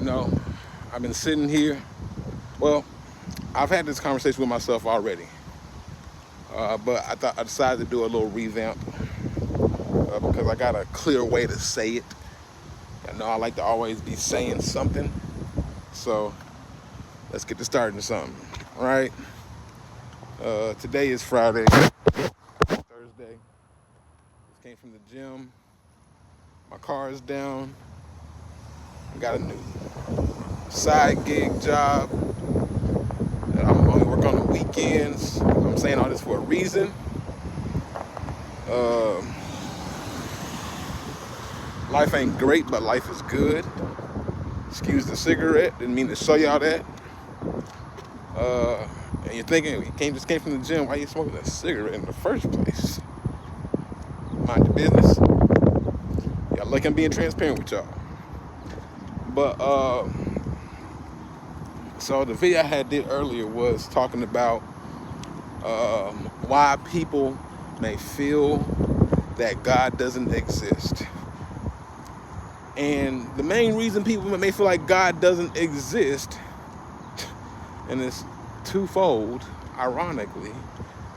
You know, I've been sitting here. Well, I've had this conversation with myself already, but I decided to do a little revamp because I got a clear way to say it. I know I like to always be saying something, so let's get to starting something. All right. Today is Friday, Thursday. Just came from the gym. My car is down. I got a new side gig job that I'm only work on the weekends. I'm saying all this for a reason. Um, Life ain't great, but life is good. Excuse the cigarette. Didn't mean to show y'all that. And you're thinking, just came from the gym. Why are you smoking a cigarette in the first place? Mind your business. Y'all like I'm being transparent with y'all. But so the video I did earlier was talking about why people may feel that God doesn't exist. And the main reason people may feel like God doesn't exist, and it's twofold, ironically,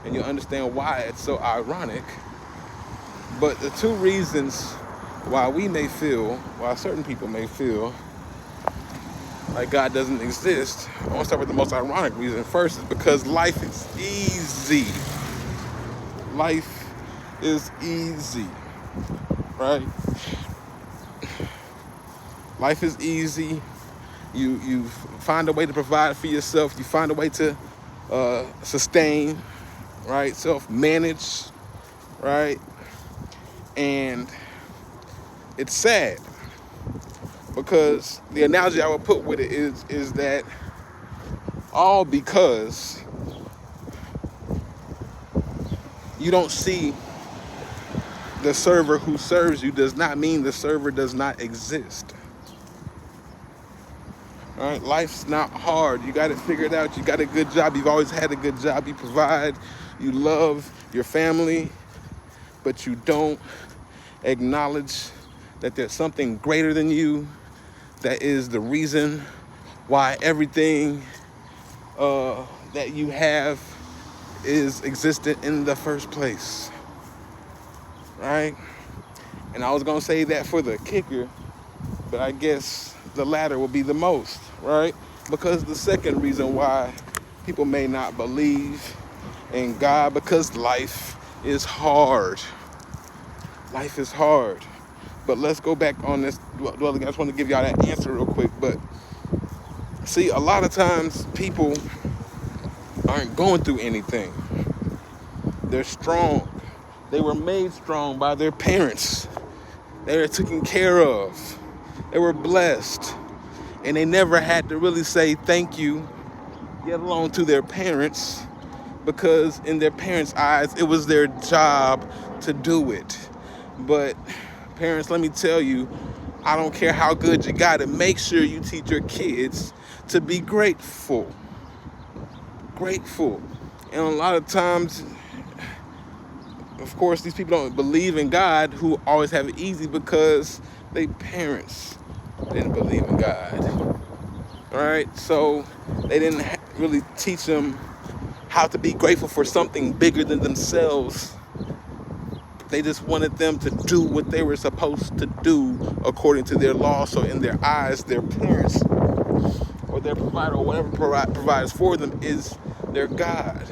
and you'll understand why it's so ironic. But the two reasons why certain people may feel like God doesn't exist, I want to start with the most ironic reason first, is because life is easy. Life is easy, right? Life is easy. You find a way to provide for yourself. You find a way to sustain, right? Self-manage, right? And it's sad because the analogy I would put with it is that all because you don't see the server who serves you does not mean the server does not exist. All right, life's not hard. You got it figured out. You got a good job. You've always had a good job. You provide. You love your family, but you don't acknowledge that there's something greater than you that is the reason why everything that you have is existent in the first place, right? And I was gonna say that for the kicker, but I guess the latter will be the most, right? Because the second reason why people may not believe in God, because life is hard. Life is hard. But let's go back on this. Well, I just want to give y'all that answer real quick. But see, a lot of times people aren't going through anything. They're strong. They were made strong by their parents. They were taken care of. They were blessed. And they never had to really say thank you, get along to their parents, because in their parents' eyes, it was their job to do it. But parents, let me tell you, I don't care how good you got it, make sure you teach your kids to be grateful. Grateful. And a lot of times, of course, these people don't believe in God who always have it easy because their parents didn't believe in God. All right, so they didn't really teach them how to be grateful for something bigger than themselves. They just wanted them to do what they were supposed to do according to their law. So in their eyes, their parents or their provider or whatever provides for them is their God.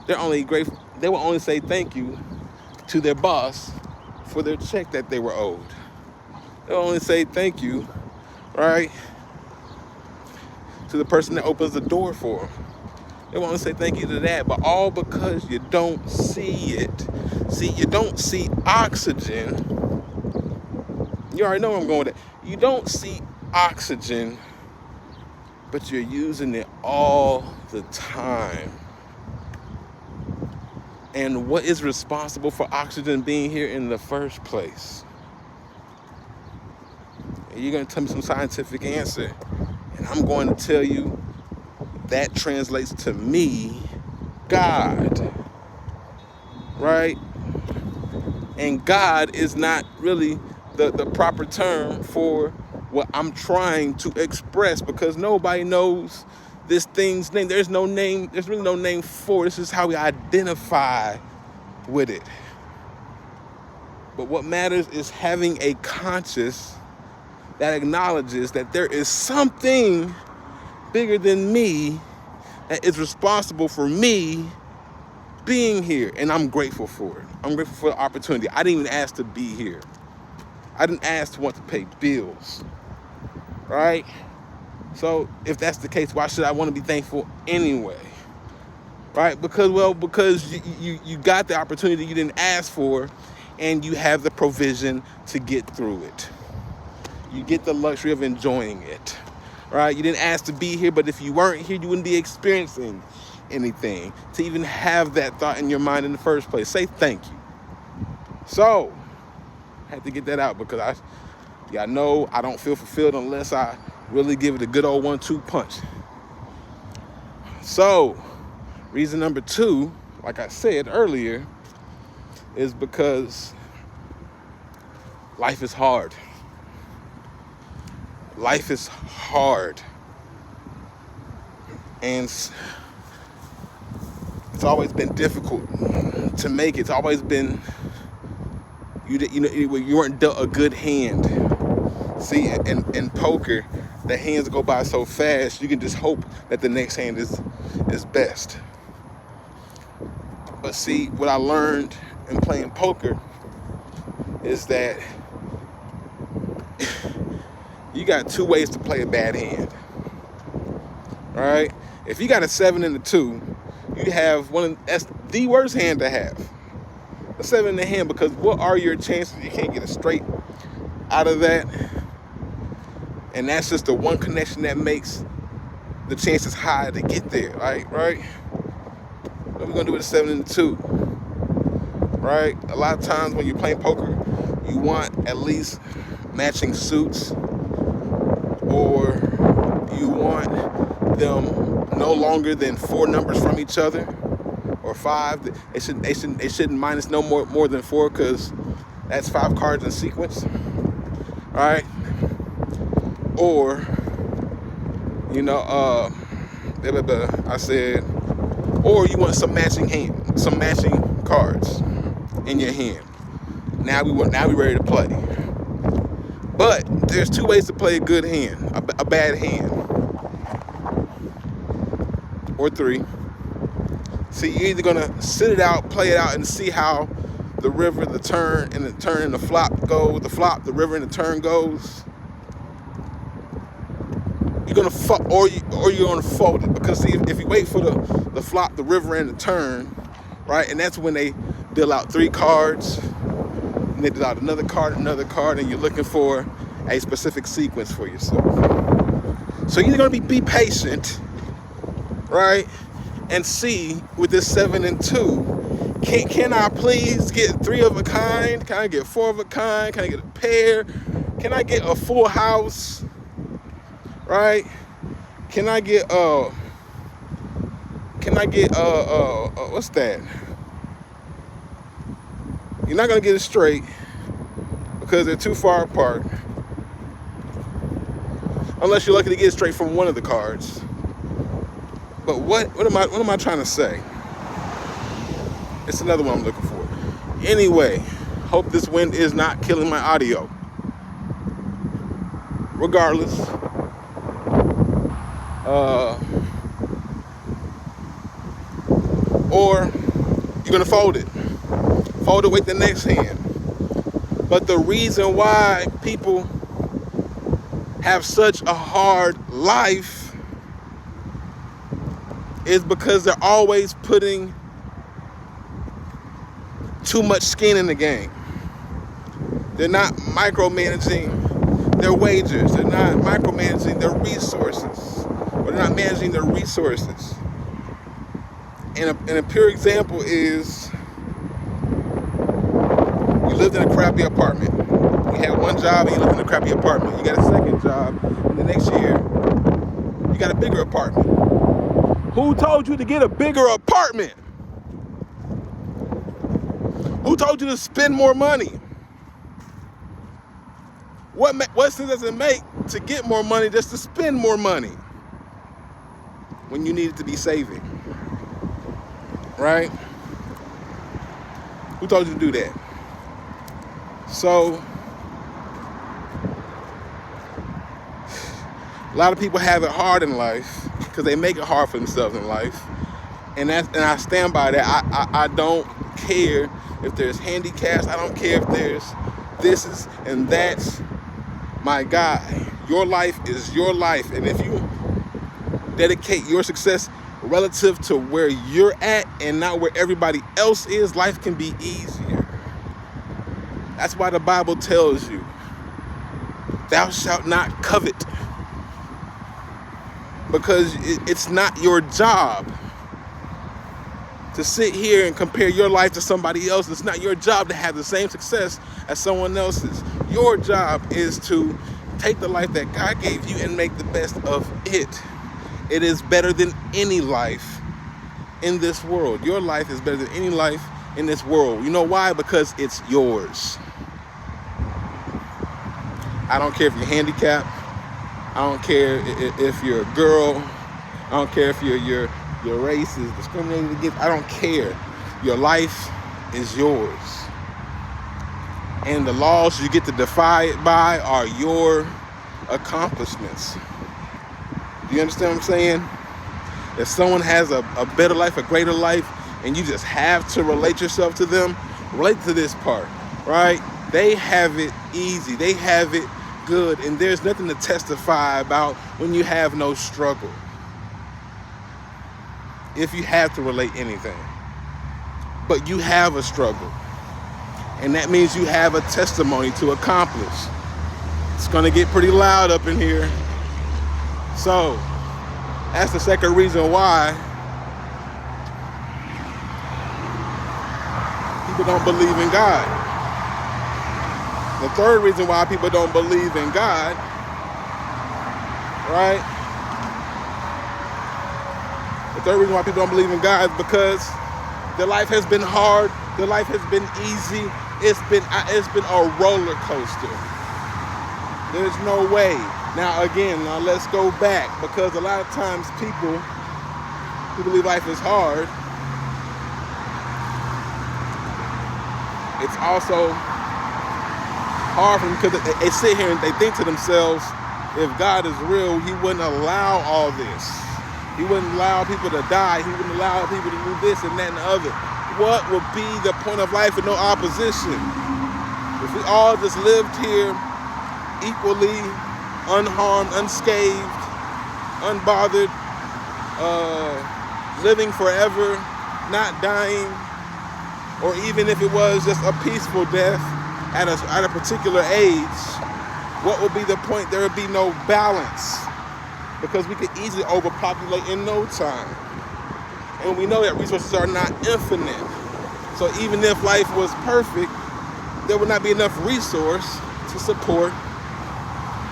They're only grateful. They will only say thank you to their boss for their check that they were owed. They'll only say thank you, right, to the person that opens the door for them. They want to say thank you to that, but all because you don't see it. See, you don't see oxygen. You already know where I'm going with it. You don't see oxygen, but you're using it all the time. And what is responsible for oxygen being here in the first place? And you're going to tell me some scientific answer, and I'm going to tell you that translates to me, God, right? And God is not really the proper term for what I'm trying to express, because nobody knows this thing's name. There's no name. There's really no name for it. This is how we identify with it. But what matters is having a conscious that acknowledges that there is something bigger than me that is responsible for me being here. And I'm grateful for it. I'm grateful for the opportunity. I didn't even ask to be here. I didn't ask to want to pay bills, right? So if that's the case, why should I want to be thankful anyway? Right? Because you got the opportunity you didn't ask for, and you have the provision to get through it. You get the luxury of enjoying it, right? You didn't ask to be here, but if you weren't here, you wouldn't be experiencing anything. To even have that thought in your mind in the first place, say thank you. So, I had to get that out, because I know I don't feel fulfilled unless I really give it a good old 1-2 punch. So, reason number 2, like I said earlier, is because life is hard. Life is hard. And it's always been difficult to make it. It's always been, you weren't dealt a good hand. See, in poker, the hands go by so fast, you can just hope that the next hand is best. But see, what I learned in playing poker is that you got 2 ways to play a bad hand. All right? If you got a 7 and a 2, you have that's the worst hand to have. A 7 in the hand, because what are your chances you can't get a straight out of that? And that's just the one connection that makes the chances high to get there, right? What are we gonna do with a 7 and a 2? Right? A lot of times when you're playing poker, you want at least matching suits, or you want them no longer than 4 numbers from each other, or 5. They shouldn't minus no more than 4, because that's 5 cards in sequence. All right? Or, I said, or you want some matching cards in your hand. Now we ready to play. But there's 2 ways to play a good hand, a bad hand, or 3. See, you're either gonna sit it out, play it out, and see how the river, the turn, and the flop go. The flop, the river, and the turn goes. You're gonna or you're gonna fold it, because see, if you wait for the flop, the river, and the turn, right, and that's when they deal out 3 cards, and they deal out another card, and you're looking for a specific sequence for yourself. So you're gonna be patient, right, and see with this 7 and 2, can I please get 3 of a kind? Can I get 4 of a kind? Can I get a pair? Can I get a full house? Right? Can I get what's that? You're not gonna get it straight, because they're too far apart. Unless you're lucky to get it straight from one of the cards. But what am I trying to say? It's another one I'm looking for. Anyway, hope this wind is not killing my audio. Regardless, or you're gonna fold it with the next hand. But the reason why people have such a hard life is because they're always putting too much skin in the game. They're not micromanaging their wagers. They're not micromanaging their resources. Or they're not managing their resources. And a pure example is, you lived in a crappy apartment. You had one job and you lived in a crappy apartment. You got a second job, and the next year, you got a bigger apartment. Who told you to get a bigger apartment? Who told you to spend more money? What sense does it make to get more money just to spend more money when you need it to be saving? Right? Who told you to do that? So a lot of people have it hard in life because they make it hard for themselves in life. And I stand by that. I don't care if there's handicaps. I don't care if there's this and that's. My guy, your life is your life. And if you dedicate your success relative to where you're at and not where everybody else is, life can be easier. That's why the Bible tells you, thou shalt not covet. Because it's not your job to sit here and compare your life to somebody else. It's not your job to have the same success as someone else's. Your job is to take the life that God gave you and make the best of it. It is better than any life in this world. Your life is better than any life in this world. You know why? Because it's yours. I don't care if you're handicapped. I don't care if you're a girl. I don't care if your race is discriminated against. I don't care. Your life is yours. And the laws you get to defy it by are your accomplishments. Do you understand what I'm saying? If someone has a better life, a greater life, and you just have to relate yourself to them, relate to this part, right? They have it easy. They have it good. And there's nothing to testify about when you have no struggle. If you have to relate anything. But you have a struggle. And that means you have a testimony to accomplish. It's going to get pretty loud up in here. So, that's the second reason why people don't believe in God. The third reason why people don't believe in God, right? The third reason why people don't believe in God is because their life has been hard. Their life has been easy. It's been a roller coaster. There's no way. Now let's go back, because a lot of times people who believe life is hard, it's also hard for them because they sit here and they think to themselves, if God is real, he wouldn't allow all this. He wouldn't allow people to die. He wouldn't allow people to do this and that and the other. What would be the point of life with no opposition? If we all just lived here equally, unharmed, unscathed, unbothered, living forever, not dying, or even if it was just a peaceful death at a particular age, what would be the point? There would be no balance, because we could easily overpopulate in no time. And we know that resources are not infinite. So even if life was perfect, there would not be enough resource to support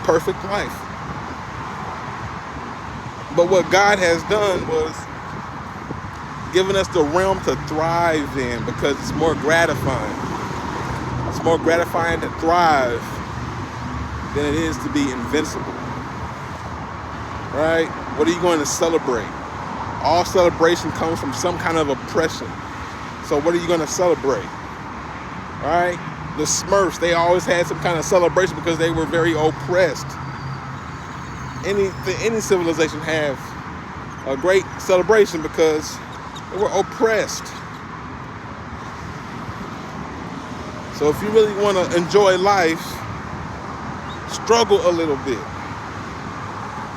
perfect life. But what God has done was given us the realm to thrive in, because it's more gratifying. It's more gratifying to thrive than it is to be invincible. Right? What are you going to celebrate? All celebration comes from some kind of oppression. So what are you going to celebrate? Right? The Smurfs, they always had some kind of celebration because they were very oppressed. Any civilization have a great celebration because they were oppressed. So if you really want to enjoy life, struggle a little bit.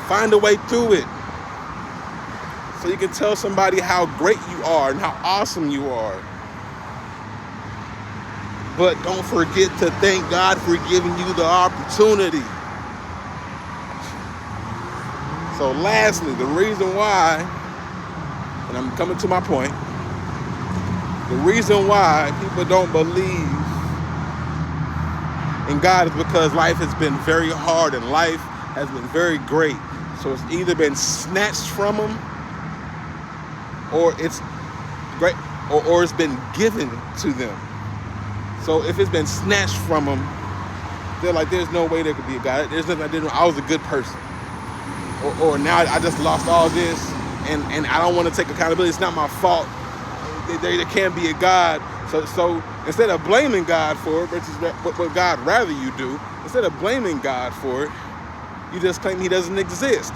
Find a way through it, so you can tell somebody how great you are and how awesome you are. But don't forget to thank God for giving you the opportunity. So lastly, the reason why, and I'm coming to my point, the reason why people don't believe in God is because life has been very hard and life has been very great. So it's either been snatched from them, or it's great, or it's been given to them. So if it's been snatched from them, They're like, there's no way there could be a God. There's nothing I did wrong. I was a good person. Or now I just lost all this, and I don't want to take accountability. It's not my fault. There can't be a God. So instead of blaming God for it, which is what God rather you do, instead of blaming God for it, you just claim he doesn't exist.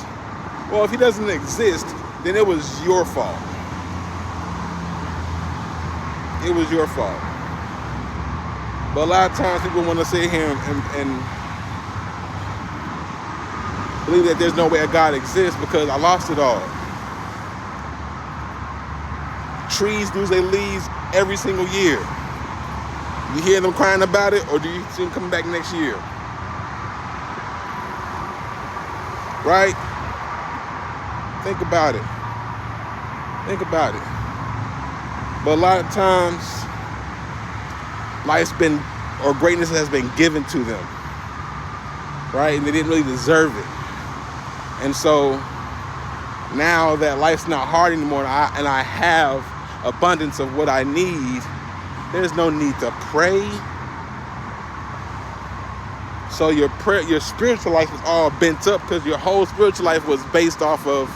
Well, if he doesn't exist, then it was your fault. It was your fault. But a lot of times people want to sit here and believe that there's no way a God exists because I lost it all. Trees lose their leaves every single year. You hear them crying about it, or do you see them coming back next year? Right? Think about it. Think about it. But a lot of times, life's been, or greatness has been given to them. Right? And they didn't really deserve it. And so now that life's not hard anymore and I have abundance of what I need, there's no need to pray. So your spiritual life is all bent up because your whole spiritual life was based off of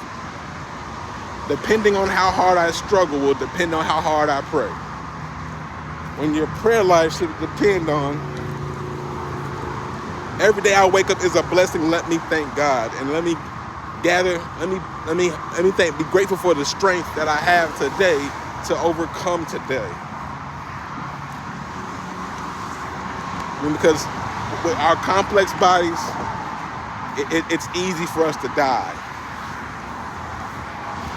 depending on how hard I struggle will depend on how hard I pray. When your prayer life should depend on every day I wake up is a blessing. Let me thank God and let me be grateful for the strength that I have today to overcome today. I mean, because with our complex bodies, it's easy for us to die.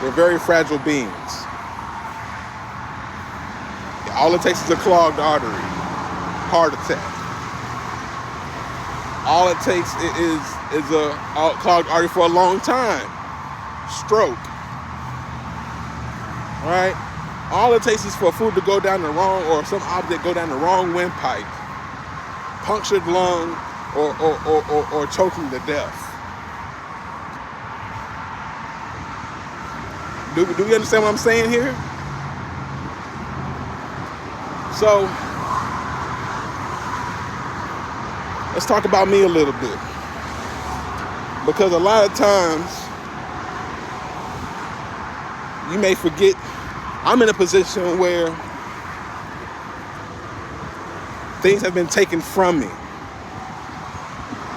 We're very fragile beings. All it takes is a clogged artery, heart attack. All it takes is a clogged artery for a long time, stroke. Right? All it takes is for food to go down the wrong, or some object go down the wrong windpipe, punctured lung, or choking to death. Do we understand what I'm saying here? So, let's talk about me a little bit. Because a lot of times, you may forget, I'm in a position where things have been taken from me.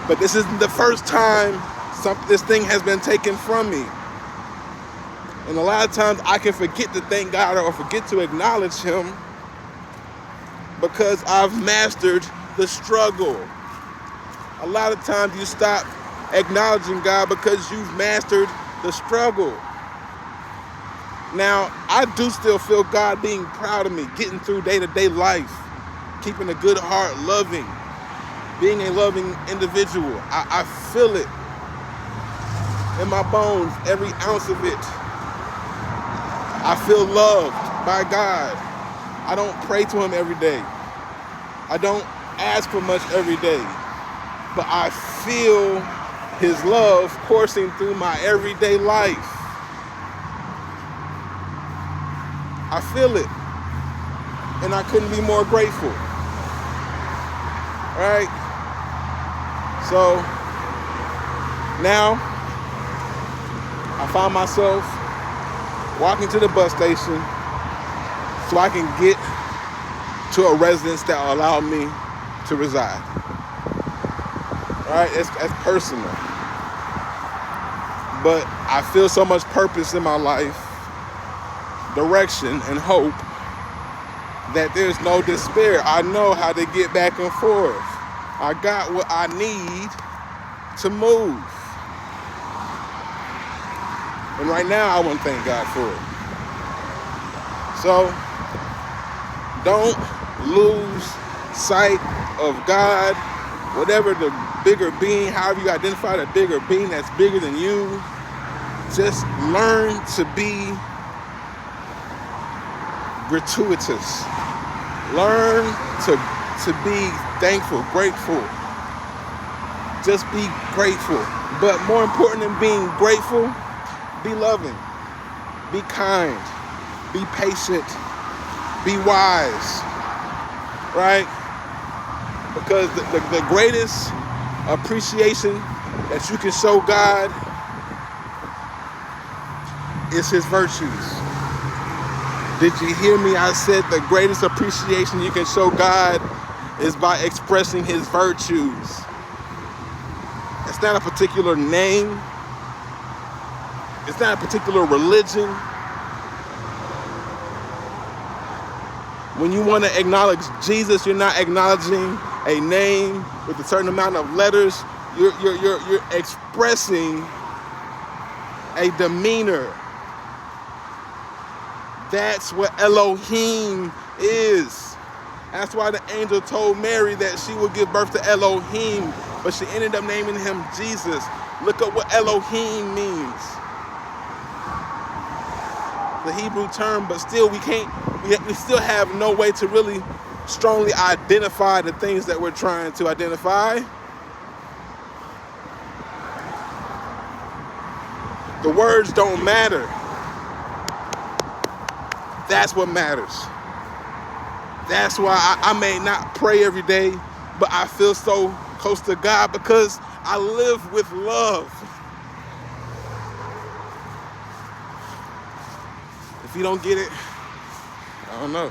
But this isn't the first time this thing has been taken from me. And a lot of times I can forget to thank God or forget to acknowledge him because I've mastered the struggle. A lot of times you stop acknowledging God because you've mastered the struggle. Now, I do still feel God being proud of me, getting through day-to-day life, keeping a good heart, loving, being a loving individual. I feel it in my bones, every ounce of it. I feel loved by God. I don't pray to him every day. I don't ask for much every day. But I feel his love coursing through my everyday life. I feel it. And I couldn't be more grateful. Right? So now I find myself walking to the bus station so I can get to a residence that will allow me to reside. Right? That's personal. But I feel so much purpose in my life, direction, and hope that there's no despair. I know how to get back and forth. I got what I need to move. And right now, I want to thank God for it. So, don't lose sight of God, whatever the bigger being, however you identify the bigger being that's bigger than you. Just learn to be gratuitous. Learn to be thankful, grateful. Just be grateful. But more important than being grateful, be loving, be kind, be patient, be wise, right? Because the greatest appreciation that you can show God is his virtues. Did you hear me? I said the greatest appreciation you can show God is by expressing his virtues. It's not a particular name. It's not a particular religion. When you want to acknowledge Jesus, you're not acknowledging a name with a certain amount of letters. You're expressing a demeanor. That's what Elohim is. That's why the angel told Mary that she would give birth to Elohim, but she ended up naming him Jesus. Look up what Elohim means. The Hebrew term, but still we still have no way to really strongly identify the things that we're trying to identify. The words don't matter. That's what matters. That's why I may not pray every day, but I feel so close to God because I live with love. If you don't get it, I don't know.